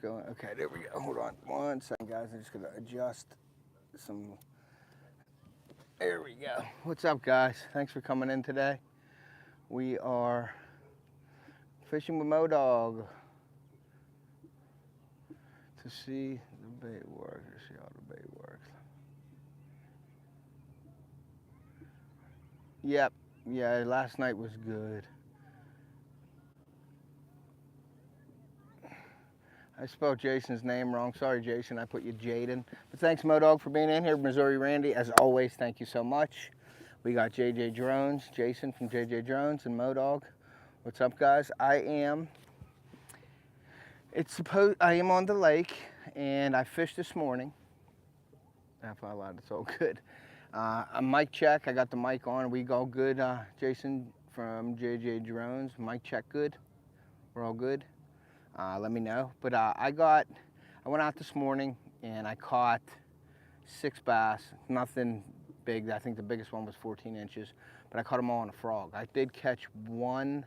going. Okay, there we go. Hold on 1 second, guys. I'm just gonna adjust some. There we go. What's up, guys? Thanks for coming in today. We are fishing with MoDog to see the bait work, to see how the bait works. Yep, yeah, last night was good. I spelled Jason's name wrong. Sorry, Jason, I put you Jaden. But thanks, MoDog, for being in here. Missouri Randy, as always, thank you so much. We got JJ Drones, Jason from JJ Drones, and MoDog. What's up, guys? I am on the lake, and I fished this morning. If I allowed, it's all good. A mic check. I got the mic on. We all good, Jason from JJ Drones. Mic check good. We're all good. Let me know. But I went out this morning and I caught 6 bass. Nothing big. I think the biggest one was 14 inches. But I caught them all on a frog. I did catch one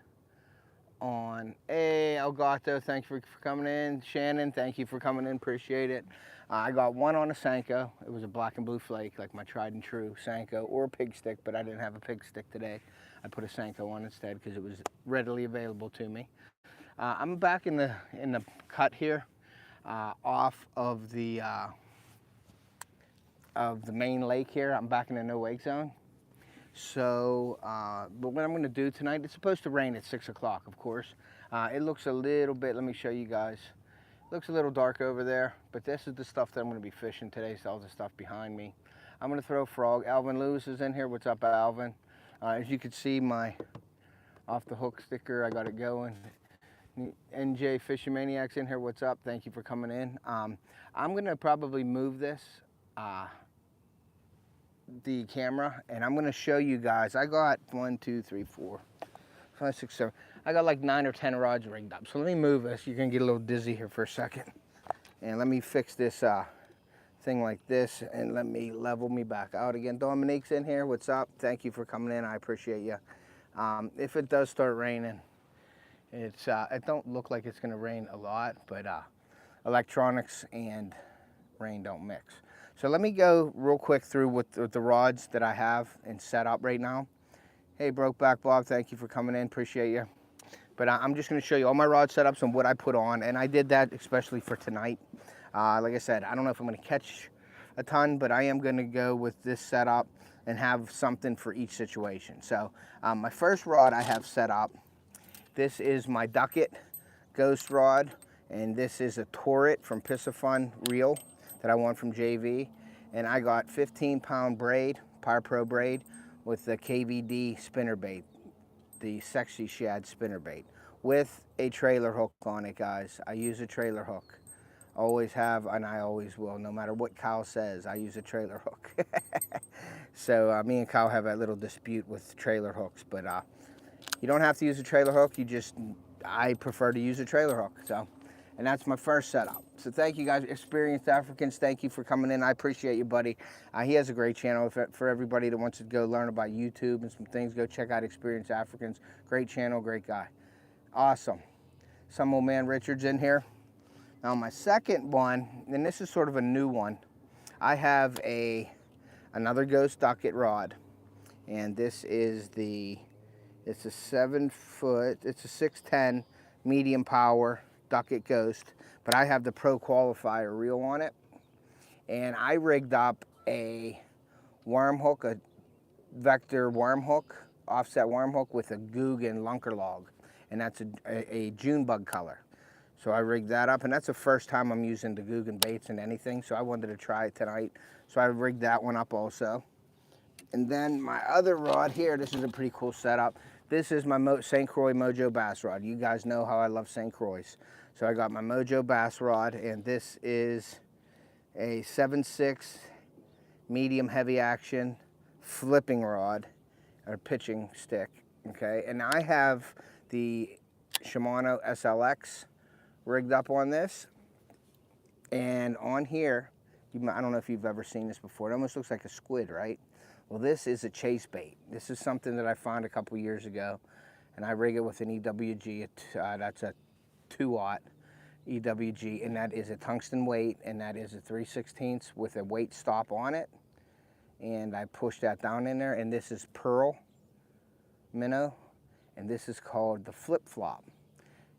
on. Hey, Elgato, thanks for coming in. Shannon, thank you for coming in. Appreciate it. I got one on a Senko. It was a black and blue flake, like my tried and true Senko, or a pig stick, but I didn't have a pig stick today. I put a Senko on instead because it was readily available to me. I'm back in the cut here, off of the main lake here. I'm back in the no wake zone. So, but what I'm going to do tonight, it's supposed to rain at 6 o'clock, of course. It looks a little bit, let me show you guys. It looks a little dark over there, but this is the stuff that I'm going to be fishing today. So all the stuff behind me. I'm going to throw a frog. Alvin Lewis is in here. What's up, Alvin? As you can see, my off the hook sticker, I got it going. NJ Fishing Maniacs in here. What's up? Thank you for coming in. I'm going to probably move this, the camera, and I'm going to show you guys. I got 1, 2, 3, 4, 5, 6, 7. I got like 9 or 10 rods rigged up. So let me move this. You're going to get a little dizzy here for a second. And let me fix this thing like this, and let me level me back out again. Dominique's in here. What's up? Thank you for coming in. I appreciate you. If it does start raining, it don't look like it's going to rain a lot, but electronics and rain don't mix. So let me go real quick through with the rods that I have and set up right now. Hey, Brokeback Bob, thank you for coming in. Appreciate you. But I'm just going to show you all my rod setups and what I put on, and I did that especially for tonight. Like I said, I don't know if I'm going to catch a ton, but I am going to go with this setup and have something for each situation. So my first rod I have set up, this is my Ducket Ghost rod, and this is a Torrit from Piscifun reel that I won from JV. And I got 15-pound braid, Power Pro braid, with the KVD spinnerbait, the Sexy Shad spinnerbait, with a trailer hook on it, guys. I use a trailer hook. Always have, and I always will. No matter what Kyle says, I use a trailer hook. So me and Kyle have a little dispute with trailer hooks, but you don't have to use a trailer hook. I prefer to use a trailer hook. So, and that's my first setup. So thank you guys, Experienced Africans. Thank you for coming in. I appreciate you, buddy. He has a great channel for everybody that wants to go learn about YouTube and some things. Go check out Experienced Africans. Great channel, great guy. Awesome. Some old man Richard's in here. Now my second one, and this is sort of a new one. I have another Ghost Ducket rod, and this is it's a 7-foot, it's a 610 medium power Ducket Ghost, but I have the Pro Qualifier reel on it, and I rigged up a worm hook, a vector worm hook, offset worm hook with a Guggen lunker log, and that's a June bug color. So I rigged that up, and that's the first time I'm using the Guggen baits and anything, so I wanted to try it tonight. So I rigged that one up also. And then my other rod here, this is a pretty cool setup. This is my St. Croix Mojo bass rod. You guys know how I love St. Croix. So I got my Mojo bass rod, and this is a 7.6 medium heavy action flipping rod, or pitching stick, okay? And I have the Shimano SLX rigged up on this, and on here, I don't know if you've ever seen this before. It almost looks like a squid, right? Well, this is a chase bait. This is something that I found a couple years ago, and I rig it with an EWG. That's a 2-aught, EWG, and that is a tungsten weight, and that is a 3/16 with a weight stop on it. And I push that down in there, and this is pearl minnow, and this is called the flip-flop.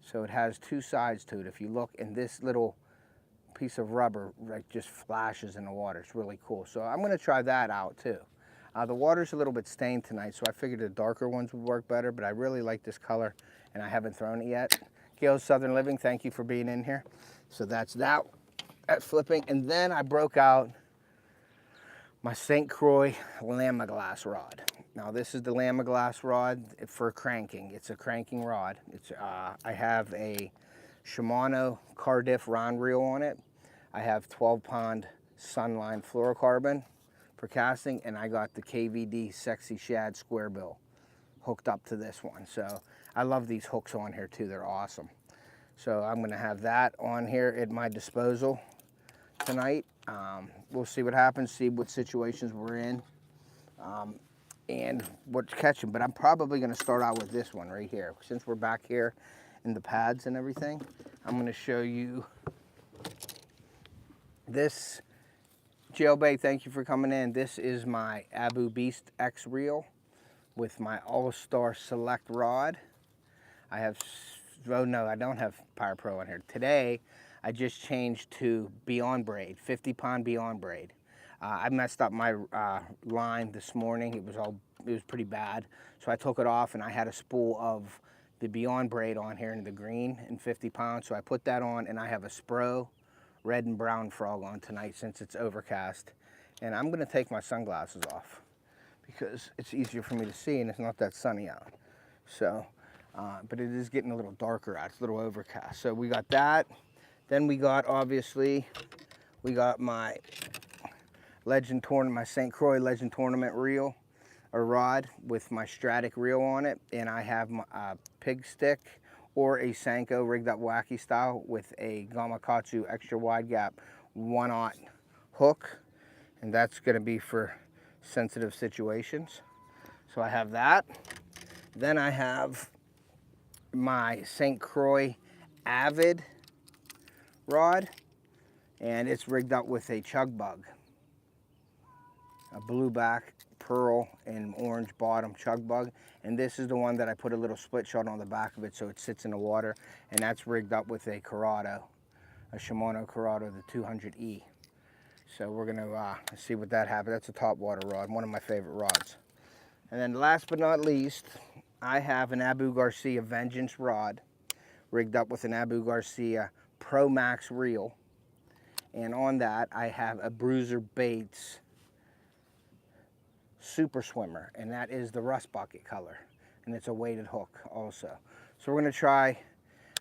So it has two sides to it. If you look, and this little piece of rubber like just flashes in the water. It's really cool. So I'm going to try that out too. The water's a little bit stained tonight, so I figured the darker ones would work better, but I really like this color, and I haven't thrown it yet. Gail's Southern Living, thank you for being in here. So that's that at flipping. And then I broke out my St. Croix Lamaglass rod. Now this is the Lamaglass rod for cranking. It's a cranking rod. I have a Shimano Cardiff round reel on it. I have 12-pound Sunline fluorocarbon for casting, and I got the KVD Sexy Shad square bill hooked up to this one. So I love these hooks on here too. They're awesome. So I'm gonna have that on here at my disposal tonight. We'll see what happens, see what situations we're in, and what's catching. But I'm probably gonna start out with this one right here. Since we're back here in the pads and everything, I'm gonna show you this. Jailbait, thank you for coming in. This is my Abu Beast X reel with my All-Star Select rod. I have, oh no, I don't have Pyro Pro on here. Today, I just changed to Beyond Braid, 50-pound Beyond Braid. I messed up my line this morning. It was pretty bad. So I took it off, and I had a spool of the Beyond Braid on here in the green and 50 pounds. So I put that on, and I have a Spro red and brown frog on tonight since it's overcast. And I'm gonna take my sunglasses off because it's easier for me to see and it's not that sunny out. So, but it is getting a little darker out. It's a little overcast. So we got that. Then we got, obviously, we got my Legend Tournament, my St. Croix Legend Tournament reel, or rod with my Stratic reel on it. And I have my pig stick or a Senko rigged up wacky style with a Gamakatsu extra wide gap 1/0 hook. And that's gonna be for sensitive situations. So I have that. Then I have my St. Croix Avid rod, and it's rigged up with a chug bug, a blue back, pearl, and orange bottom chug bug. And this is the one that I put a little split shot on the back of it so it sits in the water, and that's rigged up with a Corrado, a Shimano Corrado, the 200E. So we're gonna see what that happens. That's a top water rod, one of my favorite rods. And then last but not least, I have an Abu Garcia Vengeance rod rigged up with an Abu Garcia Pro Max reel. And on that, I have a Bruiser Baits Super Swimmer, and that is the rust bucket color, and it's a weighted hook also. So we're gonna try,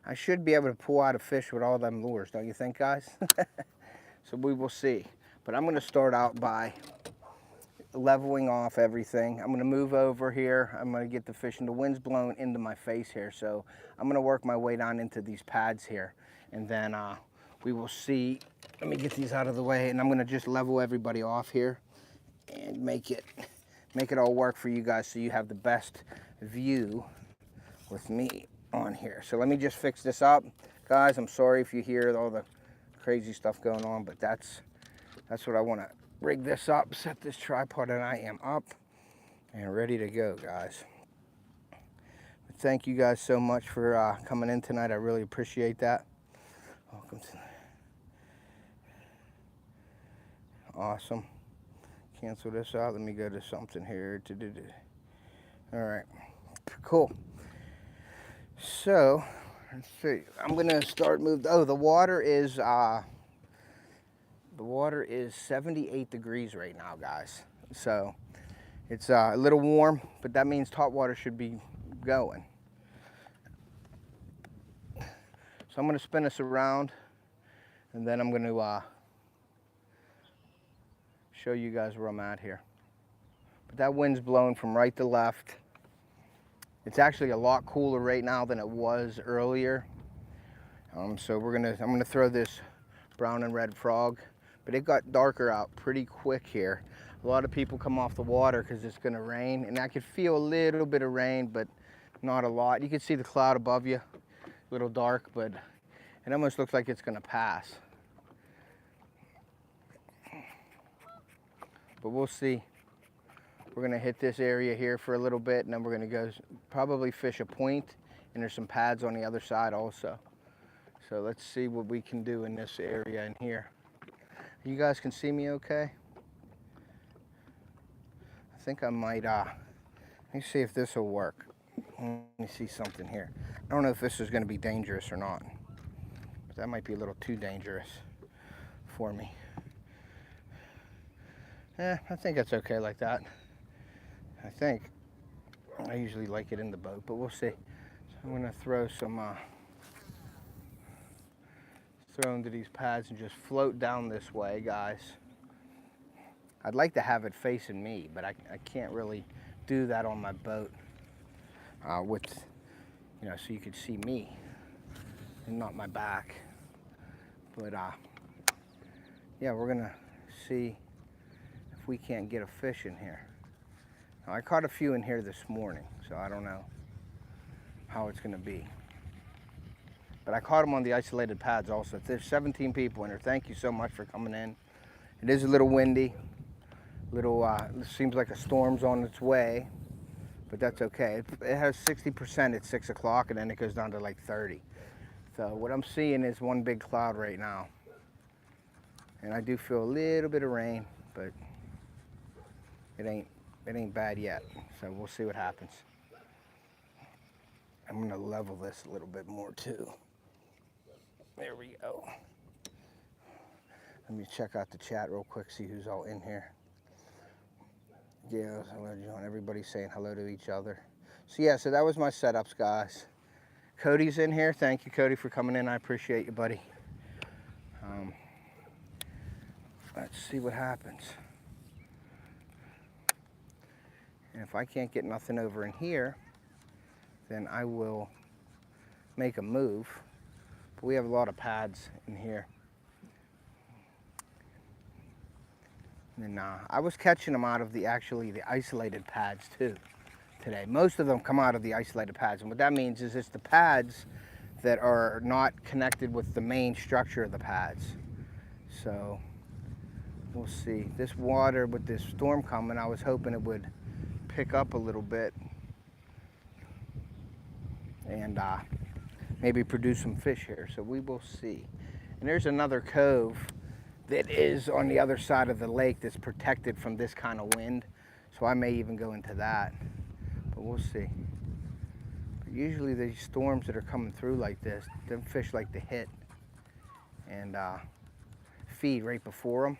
I should be able to pull out a fish with all them lures, don't you think, guys? So we will see. But I'm gonna start out by leveling off everything. I'm gonna move over here. I'm gonna get the fish, and the wind's blowing into my face here. So I'm gonna work my way down into these pads here, and then we will see. Let me get these out of the way, and I'm gonna just level everybody off here and make it all work for you guys so you have the best view with me on here. So let me just fix this up. Guys, I'm sorry if you hear all the crazy stuff going on, but that's what I want to rig this up, set this tripod, and I am up and ready to go, guys. But thank you guys so much for coming in tonight. I really appreciate that. Welcome to awesome. Cancel this out. Let me go to something here. All right, cool. So let's see. I'm gonna start moving. Oh, the water is 78 degrees right now, guys. So it's a little warm, but that means top water should be going. So I'm gonna spin this around, and then I'm gonna show you guys where I'm at here. But that wind's blowing from right to left. It's actually a lot cooler right now than it was earlier. So I'm gonna throw this brown and red frog, but it got darker out pretty quick here. A lot of people come off the water because it's gonna rain, and I could feel a little bit of rain, but not a lot. You can see the cloud above you, a little dark, but It almost looks like it's gonna pass. But we'll see. We're gonna hit this area here for a little bit, and then we're gonna go probably fish a point, and there's some pads on the other side also. So let's see what we can do in this area in here. You guys can see me okay? I think I might, let me see if this will work. Let me see something here. I don't know if this is gonna be dangerous or not. But that might be a little too dangerous for me. I think that's okay like that. I think. I usually like it in the boat, but we'll see. So I'm gonna throw some, throw into these pads and just float down this way, guys. I'd like to have it facing me, but I can't really do that on my boat with, you know, so you could see me and not my back. But yeah, we're gonna see if we can't get a fish in here. Now, I caught a few in here this morning, so I don't know how it's gonna be. But I caught them on the isolated pads also. There's 17 people in here. Thank you so much for coming in. It is a little windy. It seems like a storm's on its way, but that's okay. It has 60% at 6 o'clock, and then it goes down to like 30. So what I'm seeing is one big cloud right now. And I do feel a little bit of rain, but it ain't bad yet. So we'll see what happens. I'm gonna level this a little bit more too. There we go. Let me check out the chat real quick, see who's all in here. Yeah, hello John. Everybody's saying hello to each other. So yeah, so that was my setups, guys. Cody's in here. Thank you, Cody, for coming in. I appreciate you, buddy. Let's see what happens. And if I can't get nothing over in here, then I will make a move. But we have a lot of pads in here. And I was catching them out of the isolated pads too today. Most of them come out of the isolated pads. And what that means is it's the pads that are not connected with the main structure of the pads. So we'll see. This water with this storm coming, I was hoping it would pick up a little bit and maybe produce some fish here. So we will see. And there's another cove that is on the other side of the lake that's protected from this kind of wind. So I may even go into that, but we'll see. But usually these storms that are coming through like this, them fish like to hit and feed right before them.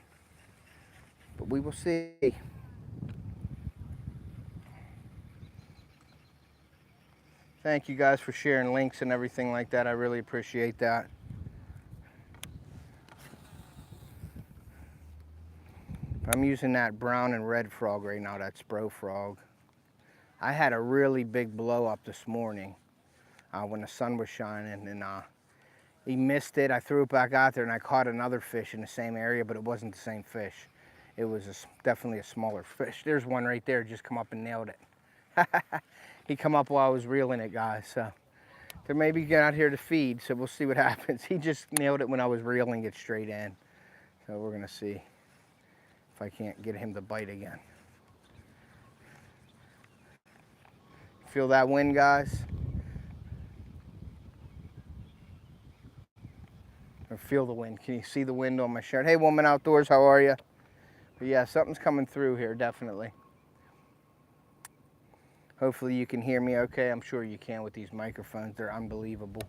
But we will see. Thank you guys for sharing links and everything like that. I really appreciate that. I'm using that brown and red frog right now, that Spro frog. I had a really big blow up this morning when the sun was shining, and he missed it. I threw it back out there and I caught another fish in the same area, but it wasn't the same fish. It was definitely a smaller fish. There's one right there, just come up and nailed it. He come up while I was reeling it, guys. So there may be get out here to feed, so we'll see what happens. He just nailed it when I was reeling it straight in. So we're gonna see if I can't get him to bite again. Feel that wind, guys? Or feel the wind. Can you see the wind on my shirt? Hey, Woman Outdoors, how are you? But yeah, something's coming through here, definitely. Hopefully you can hear me okay. I'm sure you can with these microphones. They're unbelievable.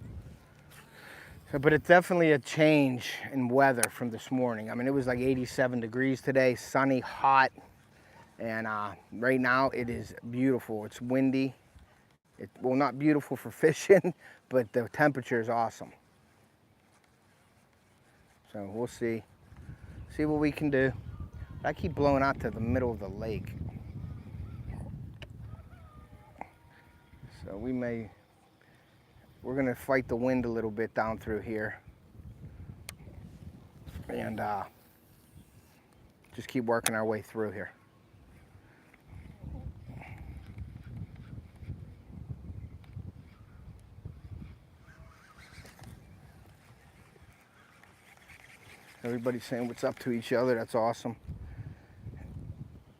So, but it's definitely a change in weather from this morning. I mean, it was like 87 degrees today, sunny, hot. And right now it is beautiful. It's windy. Well, not beautiful for fishing, but the temperature is awesome. So we'll see what we can do. I keep blowing out to the middle of the lake. So we're gonna fight the wind a little bit down through here. And just keep working our way through here. Everybody's saying what's up to each other. That's awesome.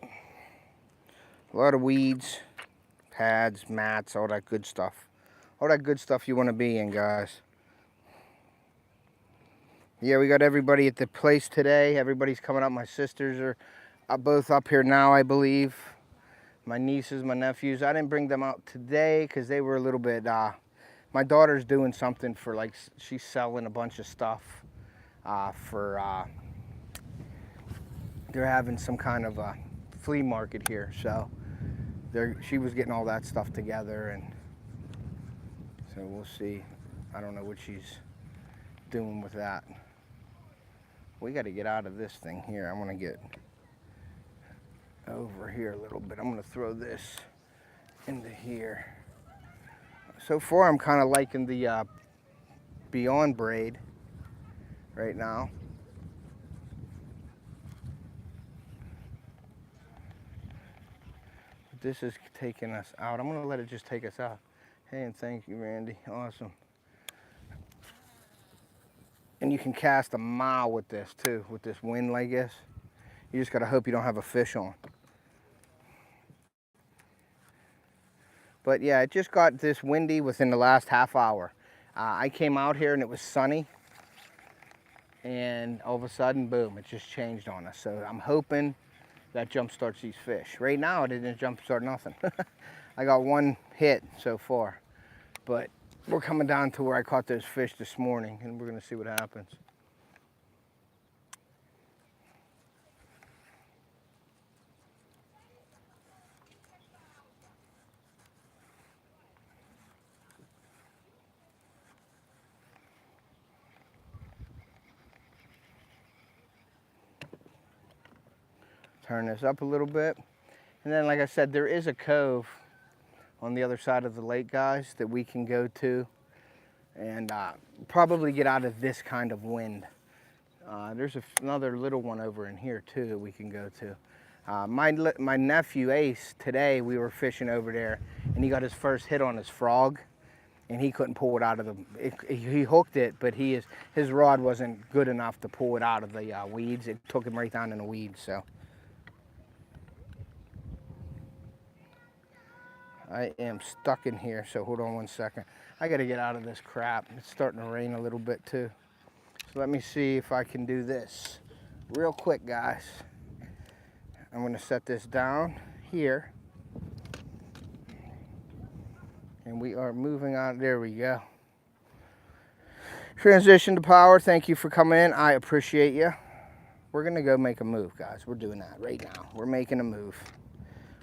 A lot of weeds, pads, mats, all that good stuff. All that good stuff you want to be in, guys. Yeah, we got everybody at the place today. Everybody's coming up. My sisters are both up here now, I believe. My nieces, my nephews. I didn't bring them out today because they were a little bit... my daughter's doing something for, like, she's selling a bunch of stuff they're having some kind of a flea market here. So she was getting all that stuff together, and so we'll see. I don't know what she's doing with that. We got to get out of this thing here. I want to get over here a little bit. I'm going to throw this into here. So far, I'm kind of liking the Beyond braid right now. But this is taking us out. I'm going to let it just take us out. Hey, and thank you, Randy. Awesome. And you can cast a mile with this too, with this wind like this. You just gotta hope you don't have a fish on. But yeah, it just got this windy within the last half hour. I came out here and it was sunny, and all of a sudden, boom, it just changed on us. So I'm hoping that jump starts these fish. Right now, it didn't jump start nothing. I got one hit so far, but we're coming down to where I caught those fish this morning, and we're gonna see what happens. Turn this up a little bit. And then, like I said, there is a cove on the other side of the lake, guys, that we can go to and probably get out of this kind of wind. There's another little one over in here too that we can go to. My nephew Ace, today we were fishing over there, and he got his first hit on his frog, and he couldn't pull it out of he hooked it, but his rod wasn't good enough to pull it out of the weeds. It took him right down in the weeds. So I am stuck in here, so hold on one second. I gotta get out of this crap. It's starting to rain a little bit too. So let me see if I can do this real quick, guys. I'm gonna set this down here. And we are moving on. There we go. Transition to power. Thank you for coming in. I appreciate you. We're gonna go make a move, guys. We're doing that right now. We're making a move.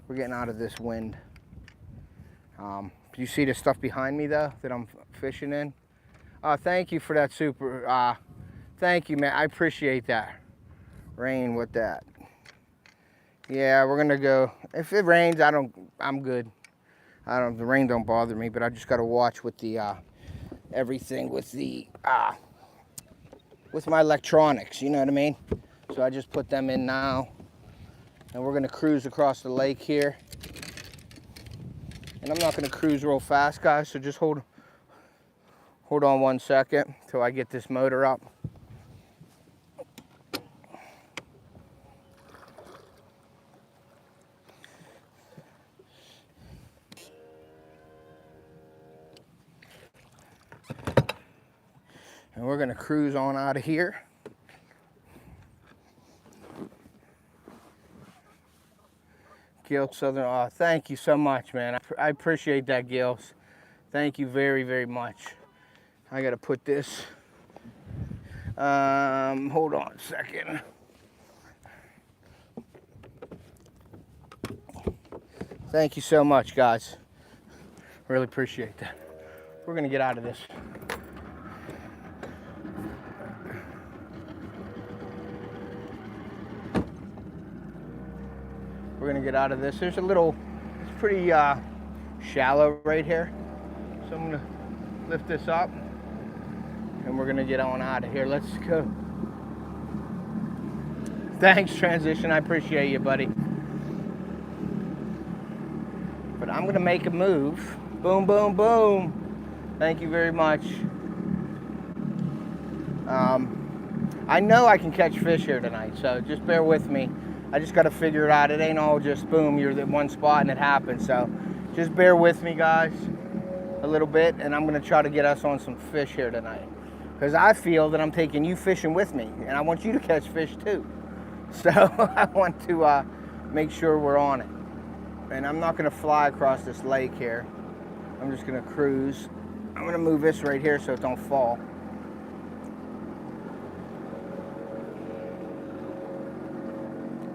We're getting out of this wind. You see the stuff behind me though that I'm fishing in? Thank you for that super. Thank you, man. I appreciate that. Rain with that. Yeah, we're gonna go. If it rains, I'm good. The rain don't bother me, but I just gotta watch with the everything with the with my electronics. You know what I mean? So I just put them in now, and we're gonna cruise across the lake here. And I'm not gonna cruise real fast, guys, so just hold on one second till I get this motor up. And we're gonna cruise on out of here. Gil Southern, thank you so much, man. I appreciate that, Gils. Thank you very, very much. I gotta put this, hold on a second. Thank you so much, guys. Really appreciate that. We're gonna get out of this. We're gonna get out of this. There's a little, it's pretty shallow right here. So I'm gonna lift this up and we're gonna get on out of here. Let's go. Thanks, Transition. I appreciate you, buddy. But I'm gonna make a move. Boom, boom, boom. Thank you very much. I know I can catch fish here tonight, so just bear with me. I just got to figure it out. It ain't all just boom, you're at one spot and it happens. So just bear with me, guys, a little bit, and I'm going to try to get us on some fish here tonight. Because I feel that I'm taking you fishing with me, and I want you to catch fish too. So I want to make sure we're on it. And I'm not going to fly across this lake here. I'm just going to cruise. I'm going to move this right here so it don't fall.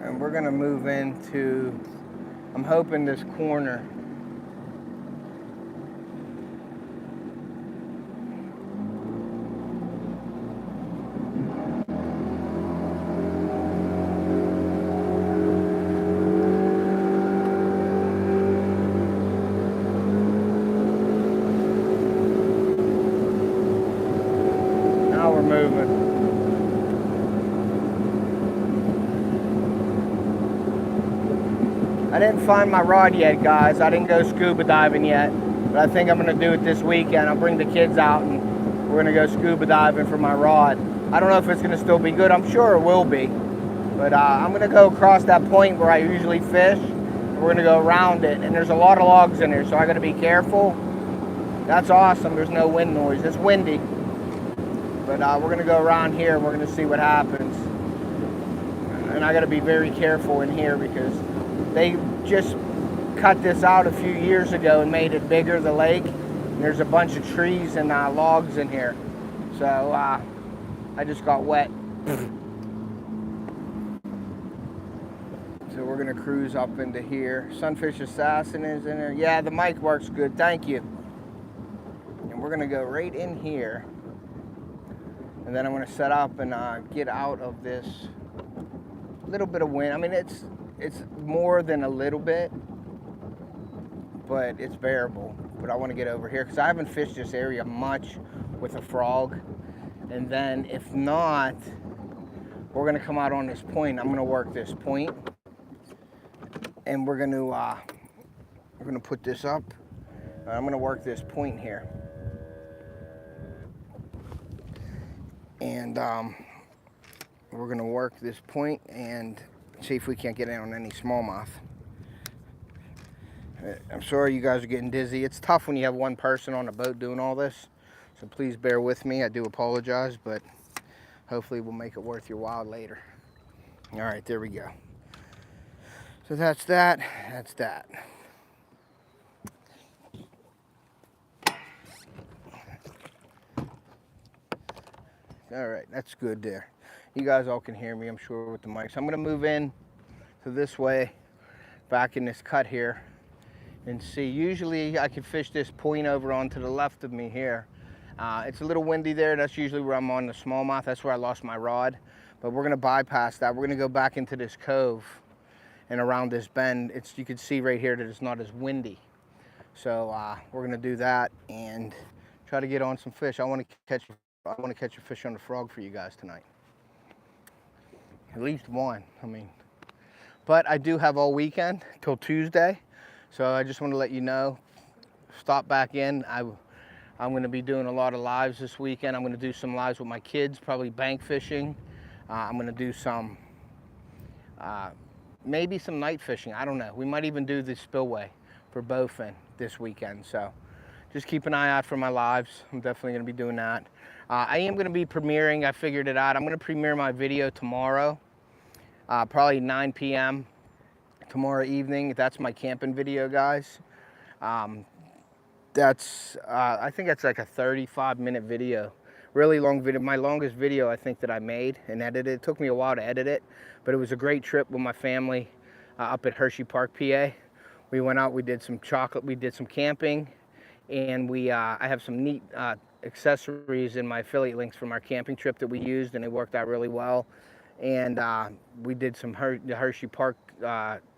And we're going to move into, I'm hoping, this corner. Moving. I didn't find my rod yet, guys. I didn't go scuba diving yet, but I think I'm going to do it this weekend. I'll bring the kids out and we're going to go scuba diving for my rod. I don't know if it's going to still be good. I'm sure it will be, but I'm going to go across that point where I usually fish. We're going to go around it, and there's a lot of logs in there, so I got to be careful. That's awesome. There's no wind noise. It's windy. But we're going to go around here and we're going to see what happens. And I got to be very careful in here because they just cut this out a few years ago and made it bigger, the lake. And there's a bunch of trees and logs in here. So I just got wet. So we're going to cruise up into here. Sunfish Assassin is in there. Yeah, the mic works good. Thank you. And we're going to go right in here. And then I'm going to set up and get out of this little bit of wind. I mean, it's more than a little bit, but it's bearable. But I want to get over here because I haven't fished this area much with a frog. And then if not, we're going to come out on this point. I'm going to work this point, and we're going to put this up. I'm going to work this point here. And we're going to work this point and see if we can't get in on any smallmouth. I'm sorry you guys are getting dizzy. It's tough when you have one person on a boat doing all this. So please bear with me. I do apologize, but hopefully we'll make it worth your while later. All right, there we go. So that's that. That's that. All right, that's good there. You guys all can hear me, I'm sure, with the mic. So I'm gonna move in to this way, back in this cut here, and see. Usually I can fish this point over onto the left of me here. It's a little windy there. That's usually where I'm on the smallmouth. That's where I lost my rod. But we're gonna bypass that. We're gonna go back into this cove and around this bend. You can see right here that it's not as windy. So we're gonna do that and try to get on some fish. I want to catch a fish on the frog for you guys tonight. At least one, I mean. But I do have all weekend till Tuesday. So I just want to let you know, stop back in. I'm going to be doing a lot of lives this weekend. I'm going to do some lives with my kids, probably bank fishing. I'm going to do some, maybe some night fishing. I don't know. We might even do the spillway for bowfin this weekend. So just keep an eye out for my lives. I'm definitely going to be doing that. I am going to be premiering. I figured it out. I'm going to premiere my video tomorrow, probably 9 p.m. tomorrow evening. That's my camping video, guys. I think that's like a 35-minute video. Really long video. My longest video, I think, that I made and edited. It took me a while to edit it, but it was a great trip with my family up at Hershey Park, PA. We went out, we did some camping, and I have some neat accessories in my affiliate links from our camping trip that we used, and it worked out really well. And we did some the Hershey Park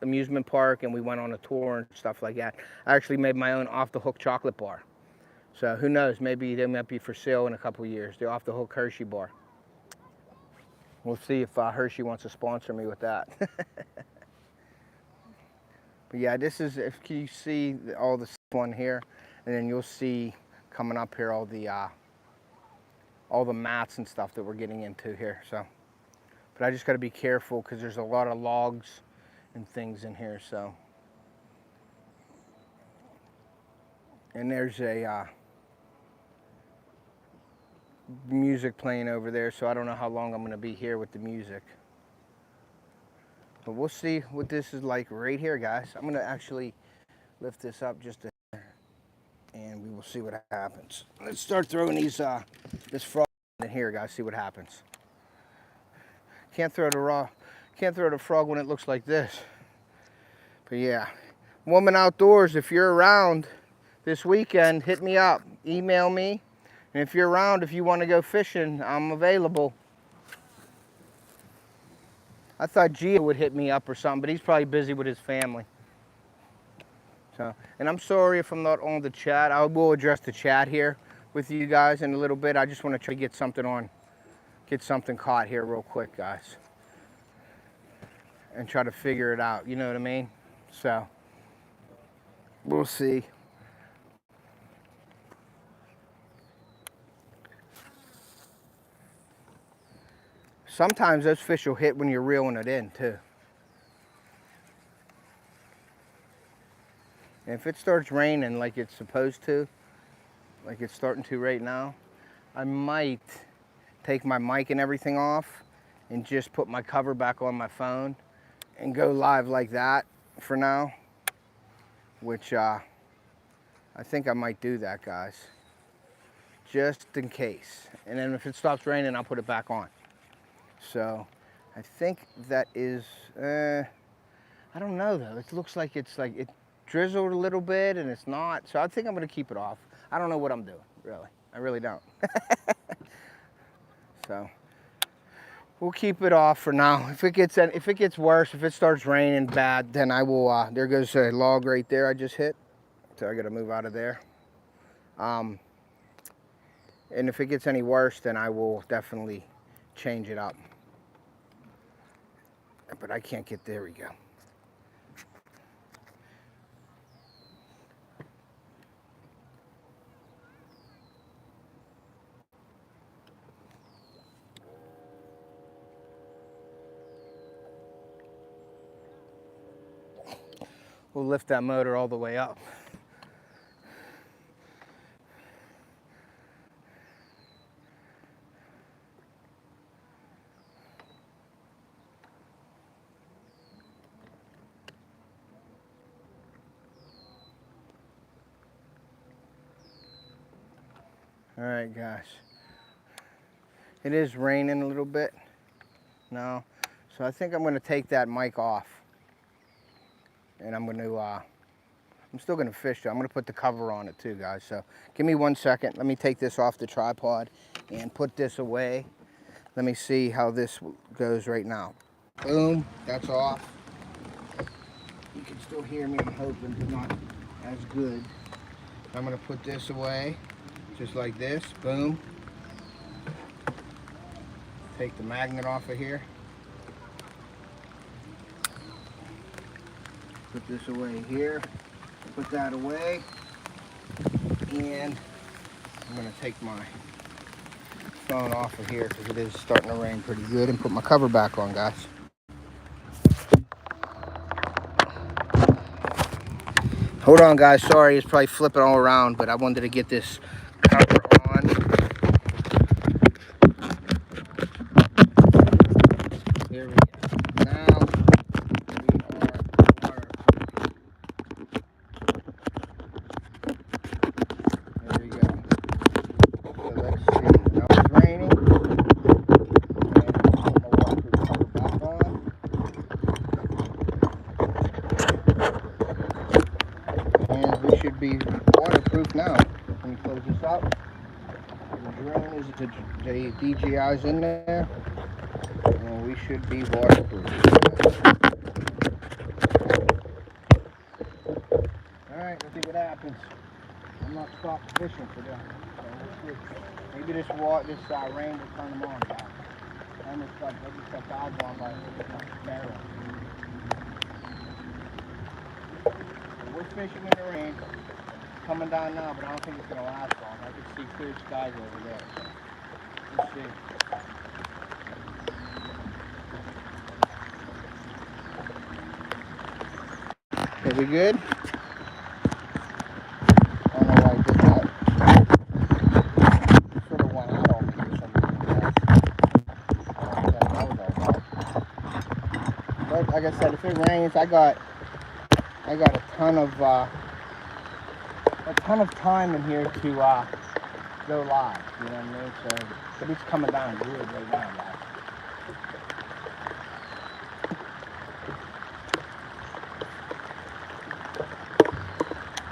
amusement park, and we went on a tour and stuff like that. I actually made my own off-the-hook chocolate bar. So who knows, maybe they might be for sale in a couple years, the off-the-hook Hershey bar. We'll see if Hershey wants to sponsor me with that. But yeah, this is, if you see all this one here, and then you'll see coming up here all the all the mats and stuff that we're getting into here. So, but I just got to be careful because there's a lot of logs and things in here. So, and there's a music playing over there, so I don't know how long I'm going to be here with the music. But we'll see what this is like right here, guys. I'm going to actually lift this up just a hair, and we will see what happens. Let's start throwing these this frog in here, guys. See what happens. Can't throw the frog when it looks like this. But yeah, Woman Outdoors, if you're around this weekend, hit me up, email me, and if you're around, if you want to go fishing, I'm available. I thought Gio would hit me up or something, but he's probably busy with his family. So, and I'm sorry if I'm not on the chat. I will address the chat here with you guys in a little bit. I just want to try to get something caught here real quick, guys, and try to figure it out. You know what I mean? So, we'll see. Sometimes those fish will hit when you're reeling it in too. And if it starts raining like it's supposed to, like it's starting to right now, I might take my mic and everything off and just put my cover back on my phone and go live like that for now, which I think I might do that, guys, just in case. And then if it stops raining, I'll put it back on. So I think that is, I don't know though. It looks like it's like it drizzled a little bit and it's not. So I think I'm going to keep it off. I don't know what I'm doing, really. I really don't. So we'll keep it off for now. If it gets worse, if it starts raining bad, then I will, there goes a log right there I just hit. So I got to move out of there. And if it gets any worse, then I will definitely change it up. But I can't get, there we go. We'll lift that motor all the way up. All right, guys. It is raining a little bit now, so I think I'm going to take that mic off, and I'm still going to fish though. I'm going to put the cover on it too, guys. So give me 1 second. Let me take this off the tripod and put this away. Let me see how this goes right now. Boom, that's off. You can still hear me, I'm hoping, but not as good. I'm going to put this away. Just like this, boom. Take the magnet off of here. Put this away here. Put that away. And I'm going to take my phone off of here because it is starting to rain pretty good, and put my cover back on, guys. Hold on, guys. Sorry, it's probably flipping all around, but I wanted to get this cover on. Here we go. Now we are waterproof. There we go. So let's see. Now it's raining. And I'll put my waterproof cover back on. And we should be waterproof now. Let me close this up. The drone is, the DJI's in there, and we should be waterproof. Alright, let's see what happens. I'm not stopping fishing for that. So let's see. Maybe this rain will turn them on, guys. I just got dogs on by my barrel. We're fishing in the rain. Coming down now, but I don't think it's going to last long. I can see clear skies over there. So. Let's see. Okay, we good? I don't know why I did that. It sort of went out on me for some reason. But like I said, if it rains, I got a ton of time in here to go live. You know what I mean? So, but it's coming down good right now, guys.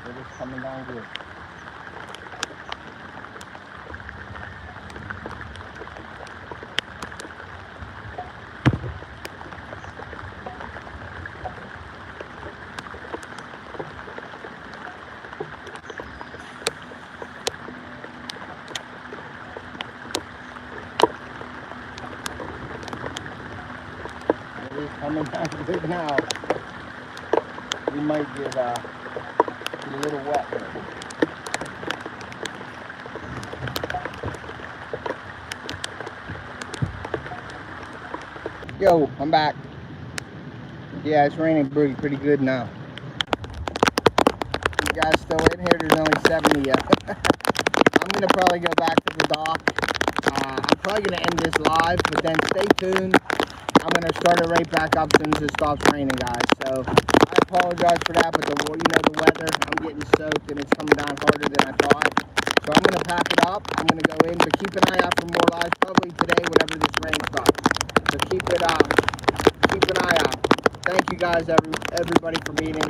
It's coming down good. It's coming down good now. We might get a little wet here. Yo, I'm back. Yeah, it's raining pretty good now. You guys still in here? There's only 70 yet. I'm gonna probably go back to the dock. I'm probably gonna end this live, but then stay tuned. I'm gonna start it right back up as soon as it stops raining, guys. So I apologize for that, but the weather, I'm getting soaked and it's coming down harder than I thought. So I'm gonna pack it up. I'm gonna go in, but keep an eye out for more lives probably today whenever this rain stops. So keep an eye out. Thank you guys, everybody, for being in here.